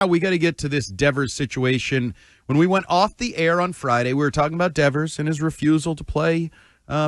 We got to get to this Devers situation. When we went off the air on Friday, we were talking about Devers and his refusal to play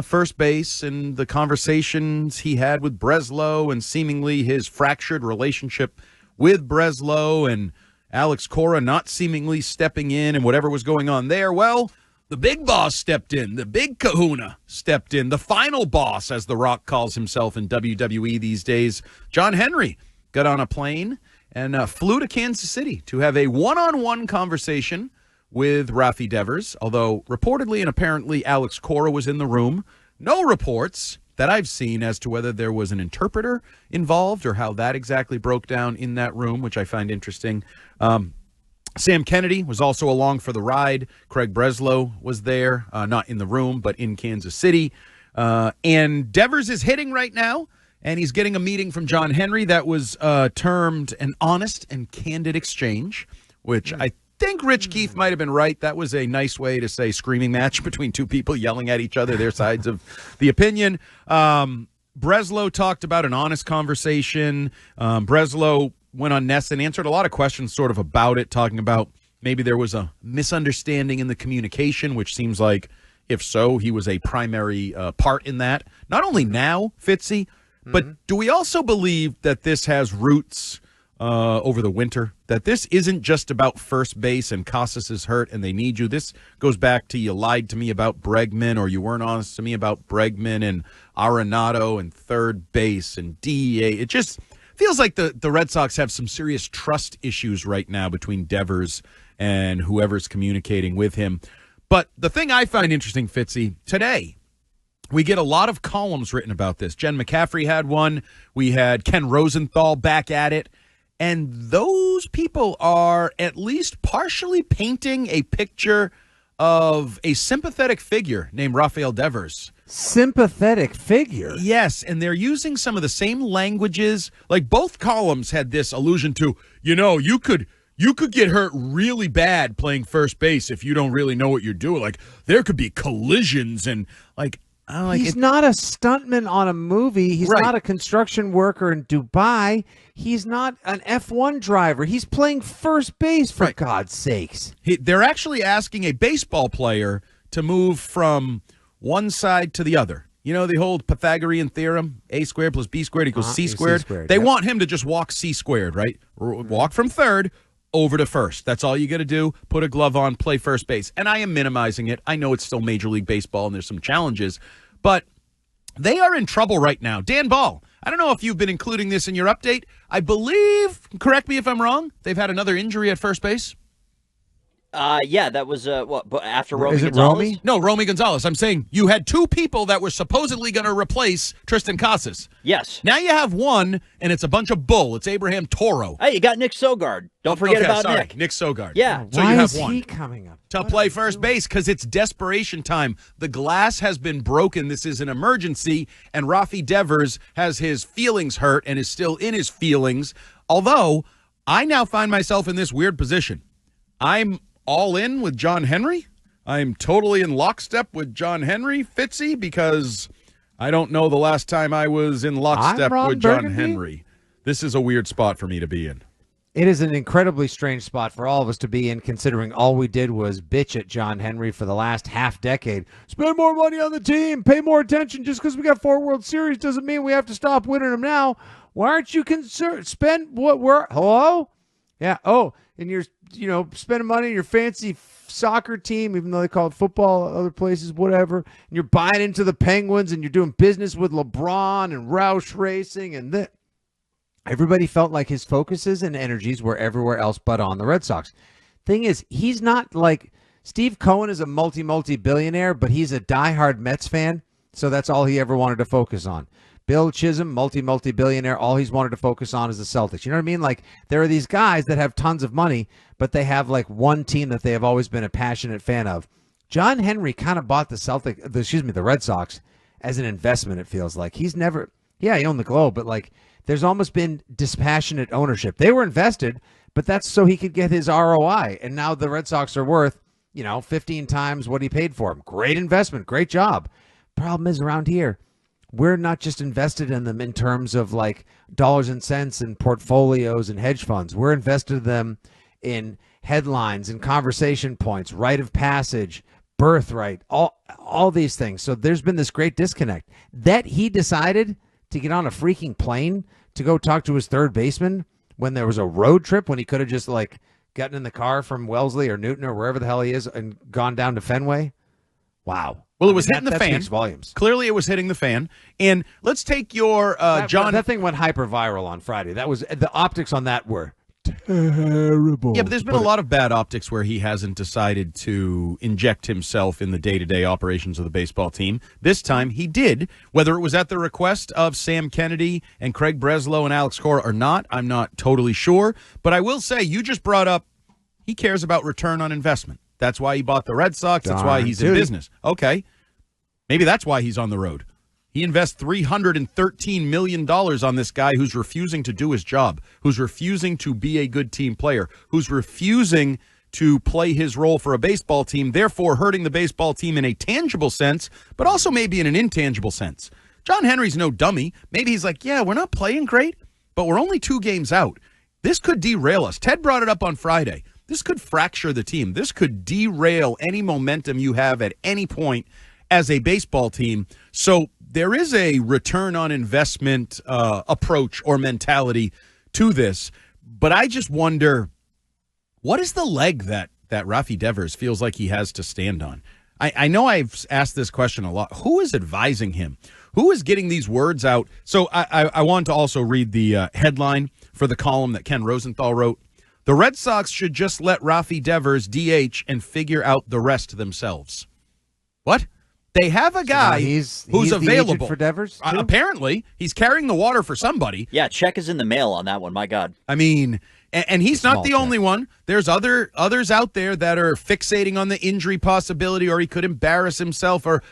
first base and the conversations he had with Breslow and seemingly his fractured relationship with Breslow and Alex Cora not seemingly stepping in and whatever was going on there. Well, the big boss stepped in. The big kahuna stepped in. The final boss, as The Rock calls himself in WWE these days. John Henry got on a plane and flew to Kansas City to have a one-on-one conversation with Rafael Devers, although reportedly and apparently Alex Cora was in the room. No reports that I've seen as to whether there was an interpreter involved or how that exactly broke down in that room, which I find interesting. Sam Kennedy was also along for the ride. Craig Breslow was there, not in the room, but in Kansas City. And Devers is hitting right now. And he's getting a meeting from John Henry that was termed an honest and candid exchange, which I think Rich Keefe might have been right. That was a nice way to say screaming match between two people yelling at each other, their sides of the opinion. Breslow talked about an honest conversation. Breslow went on Ness and answered a lot of questions sort of about it, talking about maybe there was a misunderstanding in the communication, which seems like, if so, he was a primary part in that. Not only now, Fitzy, but do we also believe that this has roots over the winter? That this isn't just about first base and Casas is hurt and they need you. This goes back to you lied to me about Bregman, or you weren't honest to me about Bregman and Arenado and third base and DEA. It just feels like the Red Sox have some serious trust issues right now between Devers and whoever's communicating with him. But the thing I find interesting, Fitzy, today, we get a lot of columns written about this. Jen McCaffrey had one. We had Ken Rosenthal back at it. And those people are at least partially painting a picture of a sympathetic figure named Rafael Devers. Sympathetic figure? Yes, and they're using some of the same languages. Like both columns had this allusion to, you could get hurt really bad playing first base if you don't really know what you're doing. Like there could be collisions and he's not a stuntman on a movie. He's right. Not a construction worker in Dubai. He's not an F1 driver. He's playing first base, for right. God's sakes. They're actually asking a baseball player to move from one side to the other. You know the whole Pythagorean theorem, A squared plus B squared equals C squared? They want him to just walk C squared, right? Walk from third over to first. That's all you got to do. Put a glove on, play first base. And I am minimizing it. I know it's still Major League Baseball and there's some challenges, but they are in trouble right now. Dan Ball, I don't know if you've been including this in your update. I believe, correct me if I'm wrong, they've had another injury at first base. Yeah, that was after Romy Is it Gonzalez? Romy? No, Romy Gonzalez. I'm saying you had two people that were supposedly going to replace Tristan Casas. Yes. Now you have one, and it's a bunch of bull. It's Abraham Toro. Hey, you got Nick Sogard. Don't forget about Nick. Nick Sogard. Yeah. So Why you have is one he coming up? to play first base because it's desperation time. The glass has been broken. This is an emergency, and Rafael Devers has his feelings hurt and is still in his feelings. Although I now find myself in this weird position. I'm all in with John Henry. I'm totally in lockstep with John Henry, Fitzy, because I don't know the last time I was in lockstep with John Henry. This is a weird spot for me to be in. It is an incredibly strange spot for all of us to be in, considering all we did was bitch at John Henry for the last half decade. Spend more money on the team, pay more attention. Just because we got 4 World Series doesn't mean we have to stop winning them now. Why aren't you concerned? Spend what we're, hello? Yeah. Oh, and you're, spending money on your fancy soccer team, even though they call it football other places, whatever. And you're buying into the Penguins and you're doing business with LeBron and Roush Racing and that. Everybody felt like his focuses and energies were everywhere else but on the Red Sox. Thing is, he's not like Steve Cohen is a multi-billionaire, but he's a diehard Mets fan, so that's all he ever wanted to focus on. Bill Chisholm, multi-billionaire, all he's wanted to focus on is the Celtics. You know what I mean? Like, there are these guys that have tons of money, but they have like one team that they have always been a passionate fan of. John Henry kind of bought the Red Sox as an investment, it feels like. He's never, he owned the Globe, but like, there's almost been dispassionate ownership. They were invested, but that's so he could get his ROI. And now the Red Sox are worth, 15 times what he paid for them. Great investment. Great job. Problem is around here, we're not just invested in them in terms of like dollars and cents and portfolios and hedge funds. We're invested in them in headlines and conversation points, rite of passage, birthright, all these things. So there's been this great disconnect that he decided to get on a freaking plane to go talk to his third baseman when there was a road trip, when he could have just like gotten in the car from Wellesley or Newton or wherever the hell he is and gone down to Fenway. Wow. Well, it was hitting the fan. Speaks volumes. Clearly, it was hitting the fan. And let's take your John. That thing went hyper viral on Friday. That was the optics on that were terrible. Yeah, but there's been a lot of bad optics where he hasn't decided to inject himself in the day-to-day operations of the baseball team. This time, he did. Whether it was at the request of Sam Kennedy and Craig Breslow and Alex Cora or not, I'm not totally sure. But I will say, you just brought up he cares about return on investment. That's why he bought the Red Sox. That's why he's in business. Okay. Maybe that's why he's on the road. He invests $313 million on this guy who's refusing to do his job, who's refusing to be a good team player, who's refusing to play his role for a baseball team, therefore hurting the baseball team in a tangible sense, but also maybe in an intangible sense. John Henry's no dummy. Maybe he's like, yeah, we're not playing great, but we're only 2 games out. This could derail us. Ted brought it up on Friday. This could fracture the team. This could derail any momentum you have at any point as a baseball team. So there is a return on investment approach or mentality to this. But I just wonder, what is the leg that Rafi Devers feels like he has to stand on? I know I've asked this question a lot. Who is advising him? Who is getting these words out? So I want to also read the headline for the column that Ken Rosenthal wrote. The Red Sox should just let Rafi Devers DH and figure out the rest themselves. What? They have a guy he's who's available for Devers. Apparently, he's carrying the water for somebody. Yeah, check is in the mail on that one. My God. I mean, and he's not the only one. There's others out there that are fixating on the injury possibility, or he could embarrass himself. Or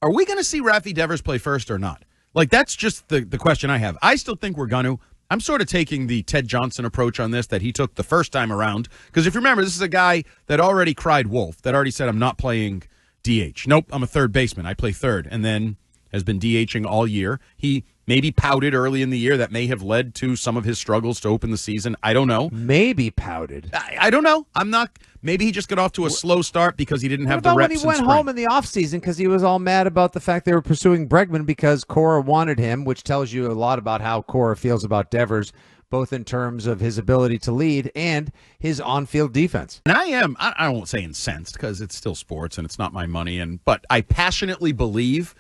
are we going to see Rafi Devers play first or not? Like, that's just the question I have. I still think we're going to. I'm sort of taking the Ted Johnson approach on this that he took the first time around. Because if you remember, this is a guy that already cried wolf, that already said, I'm not playing DH. Nope, I'm a third baseman. I play third. And then has been DHing all year. He maybe pouted early in the year. That may have led to some of his struggles to open the season. I don't know. Maybe pouted. I don't know. I'm not. Maybe he just got off to a slow start because he didn't have the reps in spring. When he went home in the offseason because he was all mad about the fact they were pursuing Bregman because Cora wanted him, which tells you a lot about how Cora feels about Devers, both in terms of his ability to lead and his on-field defense. And I won't say incensed because it's still sports and it's not my money, but I passionately believe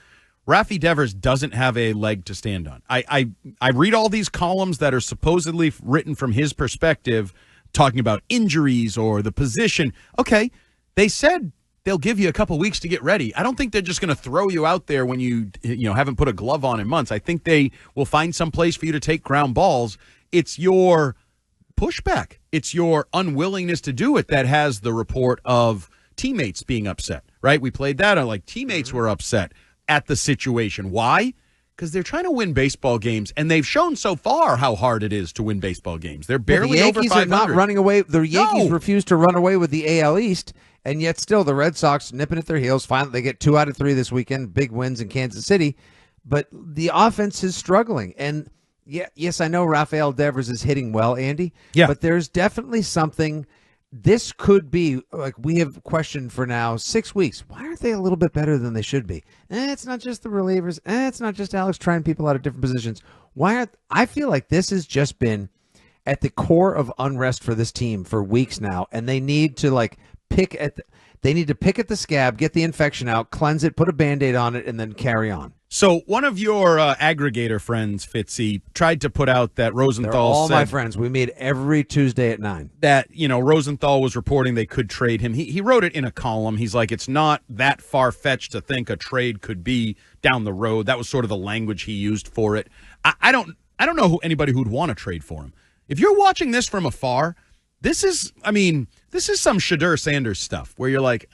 Rafi Devers doesn't have a leg to stand on. I read all these columns that are supposedly written from his perspective, talking about injuries or the position. Okay, they said they'll give you a couple weeks to get ready. I don't think they're just going to throw you out there when you haven't put a glove on in months. I think they will find some place for you to take ground balls. It's your pushback. It's your unwillingness to do it that has the report of teammates being upset, right? We played that. Like, teammates were upset at the situation. Why? Because they're trying to win baseball games, and they've shown so far how hard it is to win baseball games. They're barely over 500. The Yankees are not running away. The Yankees refuse to run away with the AL East, and yet still the Red Sox nipping at their heels. Finally, they get 2 out of 3 this weekend, big wins in Kansas City. But the offense is struggling, and yes, I know Rafael Devers is hitting well, Andy. Yeah. But there's definitely something. This could be, like we have questioned for now 6 weeks. Why aren't they a little bit better than they should be? It's not just the relievers. It's not just Alex trying people out of different positions. I feel like this has just been at the core of unrest for this team for weeks now, and they need to pick at the scab, get the infection out, cleanse it, put a Band-Aid on it, and then carry on. So one of your aggregator friends, Fitzy, tried to put out that Rosenthal They're all said my friends. We meet every Tuesday at 9. That, Rosenthal was reporting they could trade him. He wrote it in a column. He's like, it's not that far-fetched to think a trade could be down the road. That was sort of the language he used for it. I don't know anybody who'd want to trade for him. If you're watching this from afar, this is some Shadur Sanders stuff where you're like,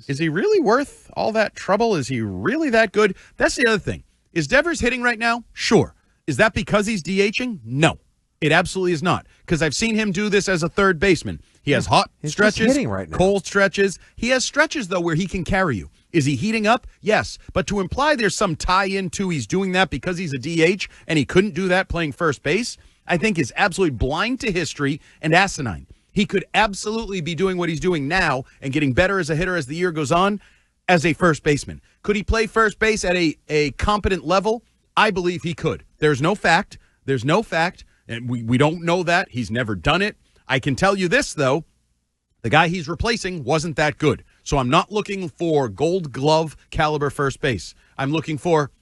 is he really worth all that trouble? Is he really that good? That's the other thing. Is Devers hitting right now? Sure. Is that because he's DHing? No, it absolutely is not. Because I've seen him do this as a third baseman. He has hot stretches, hitting right now. Cold stretches. He has stretches, though, where he can carry you. Is he heating up? Yes. But to imply there's some tie-in to he's doing that because he's a DH and he couldn't do that playing first base, I think is absolutely blind to history and asinine. He could absolutely be doing what he's doing now and getting better as a hitter as the year goes on as a first baseman. Could he play first base at a competent level? I believe he could. There's no fact. And we don't know that. He's never done it. I can tell you this, though. The guy he's replacing wasn't that good. So I'm not looking for gold glove caliber first base. I'm looking for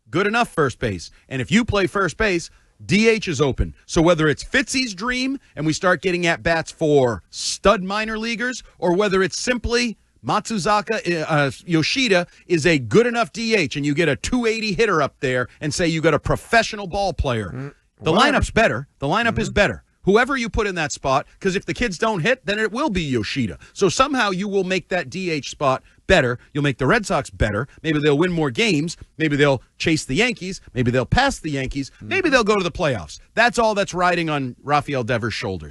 good enough first base. And if you play first base, DH is open. So whether it's Fitzy's dream and we start getting at bats for stud minor leaguers, or whether it's simply Matsuzaka Yoshida is a good enough DH and you get a 280 hitter up there and say you got a professional ball player, the lineup's better. The lineup is better. Whoever you put in that spot, because if the kids don't hit, then it will be Yoshida. So somehow you will make that DH spot better. You'll make the Red Sox better. Maybe they'll win more games. Maybe they'll chase the Yankees. Maybe they'll pass the Yankees. Maybe they'll go to the playoffs. That's all that's riding on Rafael Devers' shoulders.